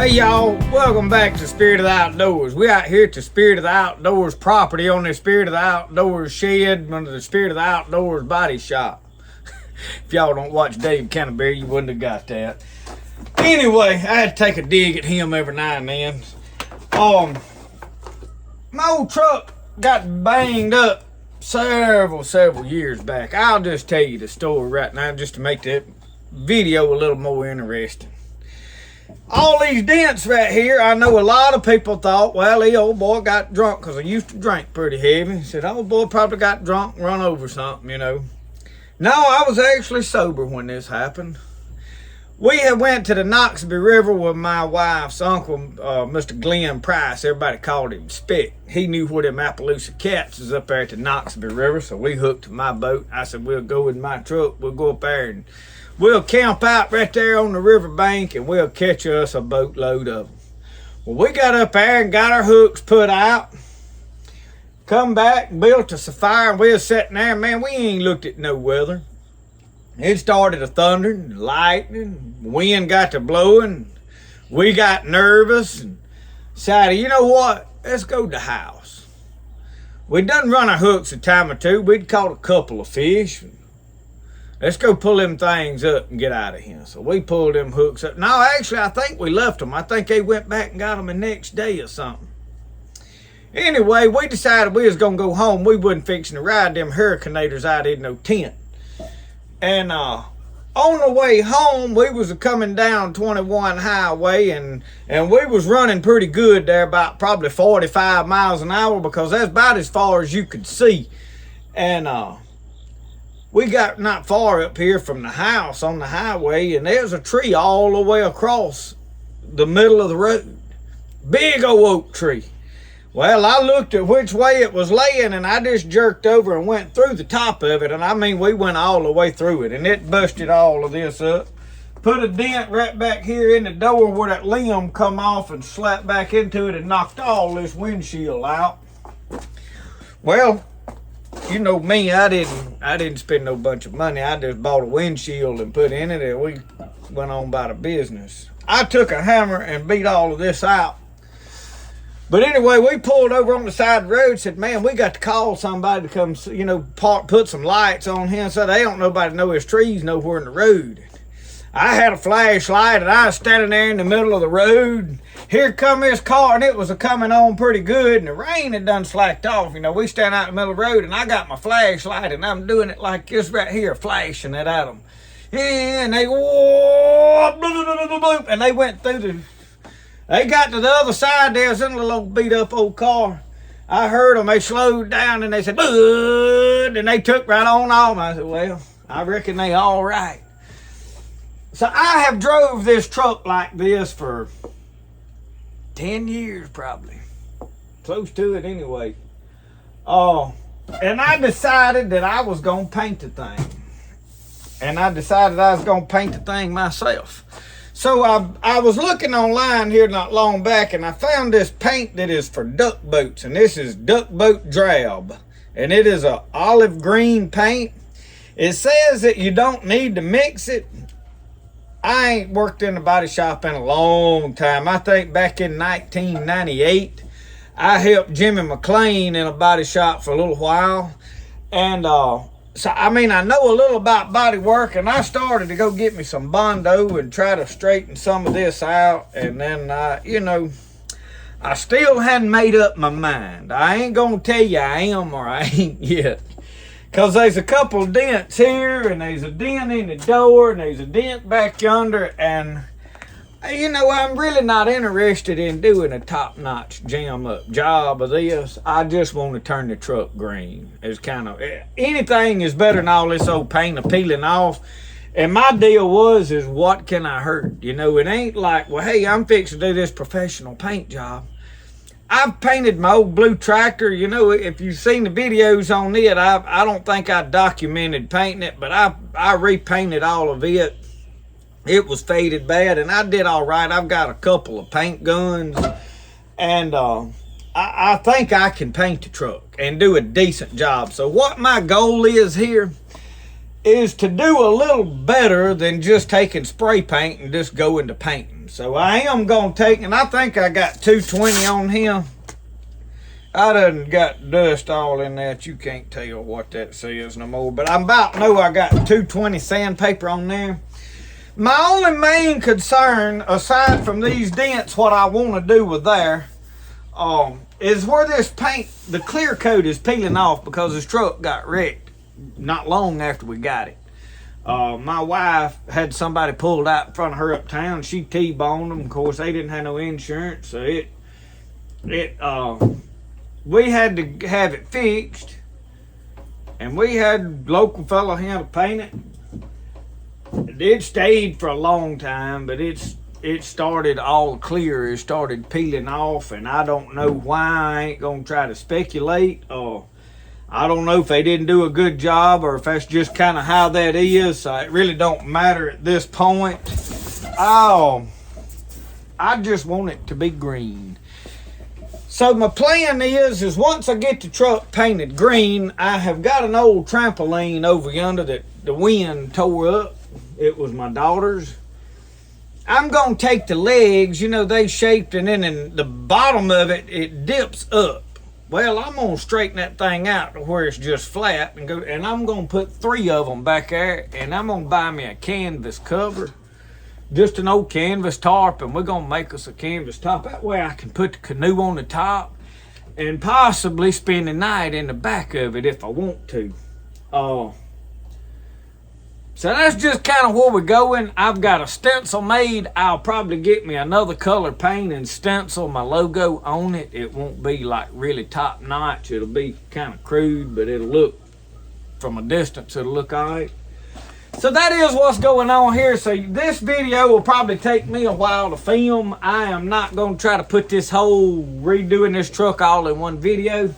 Hey y'all, welcome back to Spirit of the Outdoors. We out here at the Spirit of the Outdoors property on the Spirit of the Outdoors shed under the Spirit of the Outdoors body shop. If y'all don't watch Dave Canterbury, you wouldn't have got that. Anyway, I had to take a dig at him every now and then. My old truck got banged up several years back. I'll just tell you the story right now just to make that video a little more interesting. All these dents right here, I know a lot of people thought, well, the old boy got drunk because I used to drink pretty heavy. Said, old boy probably got drunk and run over something, you know. No, I was actually sober when this happened. We had went to the Noxubee River with my wife's uncle, Mr. Glenn Price. Everybody called him Spick. He knew where them Appaloosa cats was up there at the Noxubee River, so we hooked to my boat. I said, we'll go in my truck. We'll go up there and we'll camp out right there on the river bank and we'll catch us a boatload of them. Well, we got up there and got our hooks put out. Come back, built us a fire, and we was sitting there. Man, we ain't looked at no weather. It started to thundering, lightning, wind got to blowing. We got nervous and decided, you know what? Let's go to the house. We done run our hooks a time or two. We'd caught a couple of fish. Let's go pull them things up and get out of here. So we pulled them hooks up. No, actually, I think we left them. I think they went back and got them the next day or something. Anyway, we decided we was going to go home. We wasn't fixing to ride them hurricanators out in no tent. And on the way home, we was coming down 21 highway, and we was running pretty good there, about probably 45 miles an hour, because that's about as far as you could see. And we got not far up here from the house on the highway, and there's a tree all the way across the middle of the road. Big old oak tree. Well, I looked at which way it was laying, and I just jerked over and went through the top of it. And I mean, we went all the way through it, and it busted all of this up. Put a dent right back here in the door where that limb come off and slapped back into it and knocked all this windshield out. Well, you know me, I didn't spend no bunch of money. I just bought a windshield and put in it, and we went on by the business. I took a hammer and beat all of this out. But anyway, we pulled over on the side of the road and said, man, we got to call somebody to come, you know, put some lights on here so they don't nobody know there's trees nowhere in the road. I had a flashlight and I was standing there in the middle of the road. Here come this car, and it was coming on pretty good, and the rain had done slacked off. You know, we stand out in the middle of the road, and I got my flashlight, and I'm doing it like this right here, flashing it at them. And they, whoa, and they went through they got to the other side. There was in a little old beat up old car. I heard them. They slowed down and they said, "Bud," and they took right on off. I said, well, I reckon they all right. So I have drove this truck like this for 10 years probably. Close to it anyway. And I decided that I was going to paint the thing. And I decided I was going to paint the thing myself. So I was looking online here not long back, and I found this paint that is for duck boats, and this is Duck Boat Drab, and it is a olive green paint. It says that you don't need to mix it. I ain't worked in a body shop in a long time. I think back in 1998, I helped Jimmy McLean in a body shop for a little while, and So, I mean, I know a little about body work, and I started to go get me some Bondo and try to straighten some of this out. And then, you know, I still hadn't made up my mind. I ain't gonna tell you I am or I ain't yet. Because there's a couple of dents here, and there's a dent in the door, and there's a dent back yonder, and you know, I'm really not interested in doing a top-notch jam-up job of this. I just want to turn the truck green. It's kind of, anything is better than all this old paint peeling off. And my deal is what can I hurt? You know, it ain't like, well, hey, I'm fixing to do this professional paint job. I've painted my old blue tractor. You know, if you've seen the videos on it, I don't think I documented painting it, but I repainted all of it. It was faded bad, and I did all right. I've got a couple of paint guns, and I think I can paint the truck and do a decent job. So what my goal is here is to do a little better than just taking spray paint and just go into painting. So I am going to take, and I think I got 220 on here. I done got dust all in that. You can't tell what that says no more, but I'm about know I got 220 sandpaper on there. My only main concern, aside from these dents, what I want to do with there, is where this paint, the clear coat is peeling off because this truck got wrecked not long after we got it. My wife had somebody pulled out in front of her uptown. She T-boned them. Of course, they didn't have no insurance, so we had to have it fixed, and we had local fellow here to paint it. It stayed for a long time, but it started all clear. It started peeling off, and I don't know why. I ain't gonna try to speculate. I don't know if they didn't do a good job or if that's just kind of how that is. So it really don't matter at this point. I just want it to be green. So my plan is once I get the truck painted green, I have got an old trampoline over yonder that the wind tore up. It was my daughter's. I'm going to take the legs, you know, they shaped, and then in the bottom of it, it dips up. Well, I'm going to straighten that thing out to where it's just flat, and I'm going to put 3 of them back there, and I'm going to buy me a canvas cover, just an old canvas tarp, and we're going to make us a canvas top. That way I can put the canoe on the top and possibly spend the night in the back of it if I want to. So that's just kind of where we're going. I've got a stencil made. I'll probably get me another color paint and stencil my logo on it. It won't be like really top notch. It'll be kind of crude, but it'll look, from a distance, it'll look all right. So that is what's going on here. So this video will probably take me a while to film. I am not going to try to put this whole redoing this truck all in one video.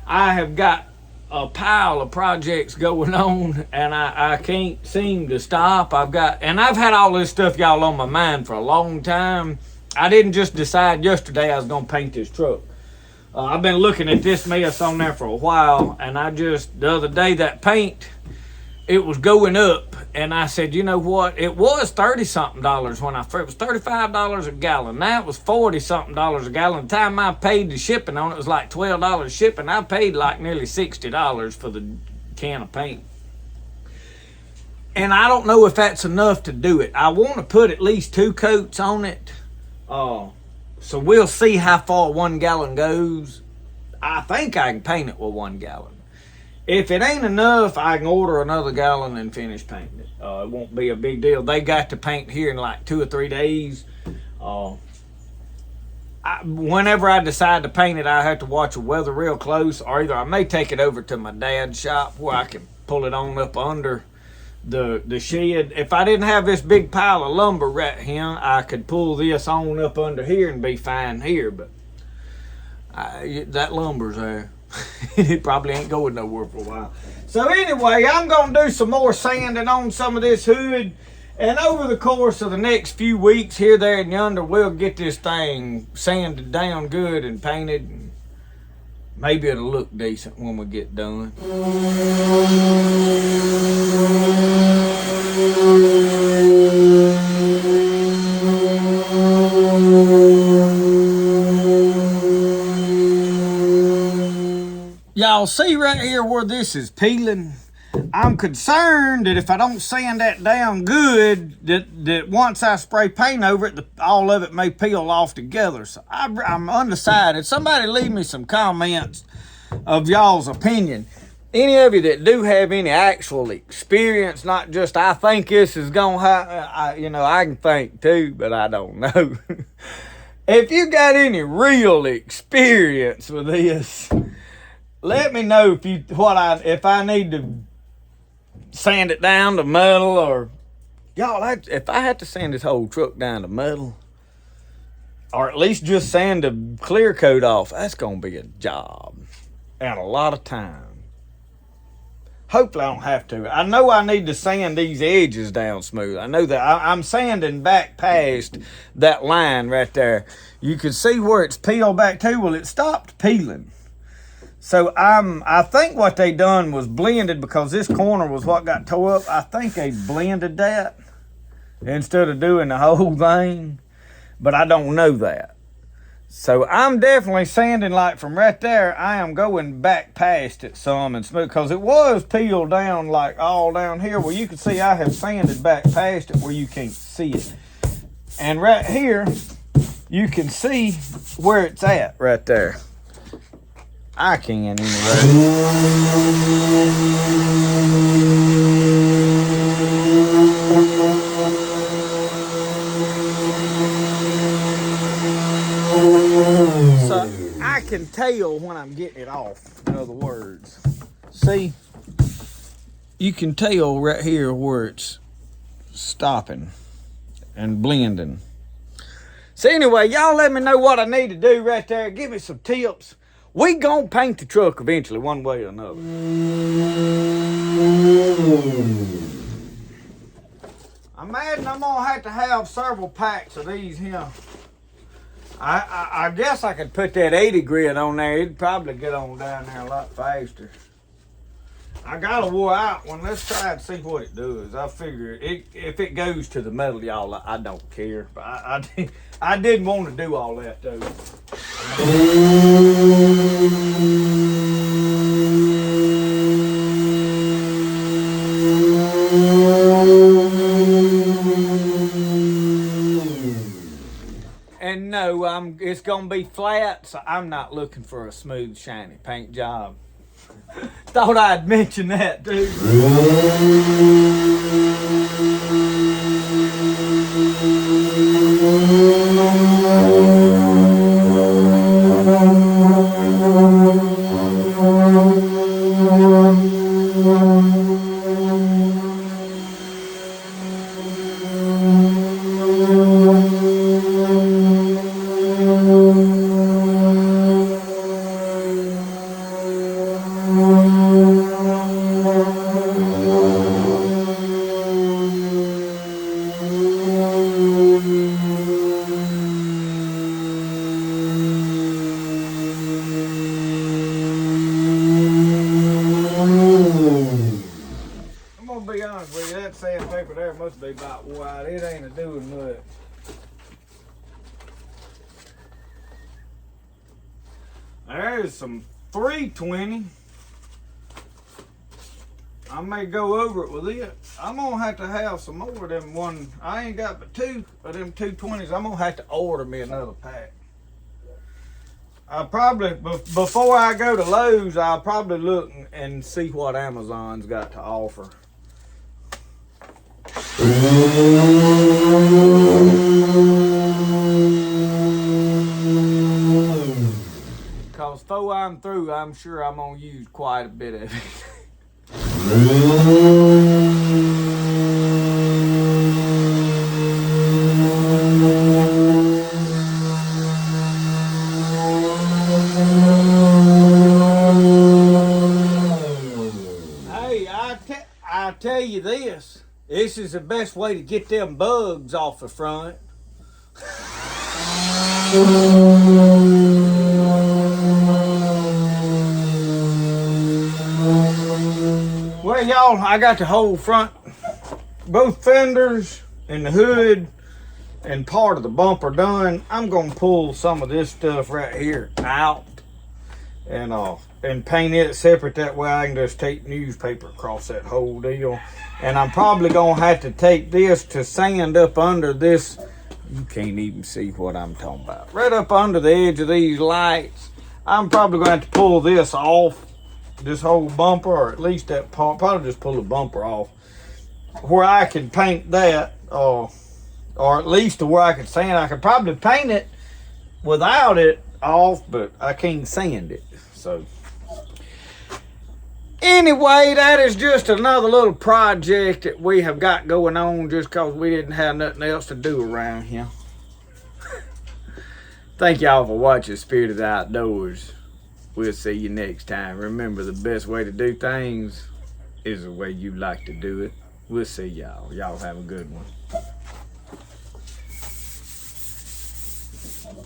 I have got a pile of projects going on, and I can't seem to stop. I've had all this stuff, y'all, on my mind for a long time. I didn't just decide yesterday I was gonna paint this truck. I've been looking at this mess on there for a while, and the other day, that paint, it was going up, and I said, you know what? It was $30-something when it was $35 a gallon. Now it was $40-something a gallon. The time I paid the shipping on it was like $12 shipping. I paid like nearly $60 for the can of paint. And I don't know if that's enough to do it. I want to put at least 2 coats on it. So we'll see how far 1 gallon goes. I think I can paint it with 1 gallon. If it ain't enough, I can order another gallon and finish painting it. It won't be a big deal. They got to paint here in like 2 or 3 days. Whenever I decide to paint it, I have to watch the weather real close, or either I may take it over to my dad's shop where I can pull it on up under the shed. If I didn't have this big pile of lumber right here, I could pull this on up under here and be fine here, but that lumber's there. It probably ain't going nowhere for a while. So anyway, I'm going to do some more sanding on some of this hood. And over the course of the next few weeks here, there, and yonder, we'll get this thing sanded down good and painted. And maybe it'll look decent when we get done. Y'all see right here where this is peeling? I'm concerned that if I don't sand that down good, that once I spray paint over it, all of it may peel off together. So I'm undecided. Somebody leave me some comments of y'all's opinion. Any of you that do have any actual experience, not just I think this is gonna happen. I can think too, but I don't know. If you got any real experience with this, let me know if I need to sand it down to metal, or y'all, if I had to sand this whole truck down to metal, or at least just sand the clear coat off, that's gonna be a job and a lot of time. Hopefully I don't have to. I know I need to sand these edges down smooth. I know that. I'm sanding back past that line right there. You can see where it's peeled back to. Well, it stopped peeling. So I think what they done was blended, because this corner was what got tore up. I think they blended that instead of doing the whole thing, but I don't know that. So I'm definitely sanding, like from right there, I am going back past it some and smooth, because it was peeled down like all down here. Well, you can see I have sanded back past it where you can't see it. And right here, you can see where it's at right there. I can anyway. So I can tell when I'm getting it off, in other words. See, you can tell right here where it's stopping and blending. So anyway, y'all let me know what I need to do right there. Give me some tips. We gonna paint the truck eventually, one way or another. I imagine I'm gonna have to have several packs of these here. I guess I could put that 80 grit on there. It'd probably get on down there a lot faster. I got a wore out one. Let's try and see what it does. I figure if it goes to the metal, y'all, I don't care. But I didn't want to do all that though. And no, it's gonna be flat, so I'm not looking for a smooth, shiny paint job. Thought I'd mention that, dude. Sandpaper there must be about wide. It ain't a doing much. There's some 320. I may go over it with it. I'm gonna have to have some more of them one. I ain't got but two of them 220s. I'm gonna have to order me another pack. I probably, before I go to Lowe's, I'll probably look and see what Amazon's got to offer. Cause before I'm through, I'm sure I'm gonna use quite a bit of it. Hey, I tell you this. This is the best way to get them bugs off the front. Well, y'all, I got the whole front, both fenders and the hood and part of the bumper done. I'm gonna pull some of this stuff right here out and paint it separate. That way I can just take newspaper across that whole deal. And I'm probably gonna have to take this to sand up under this. You can't even see what I'm talking about. Right up under the edge of these lights. I'm probably gonna have to pull this off, this whole bumper, or at least that part. Probably just pull the bumper off, where I can paint that, or at least to where I can sand. I could probably paint it without it off, but I can't sand it. So anyway, that is just another little project that we have got going on just because we didn't have nothing else to do around here. Thank y'all for watching Spirited Outdoors. We'll see you next time. Remember, the best way to do things is the way you like to do it. We'll see y'all. Y'all have a good one.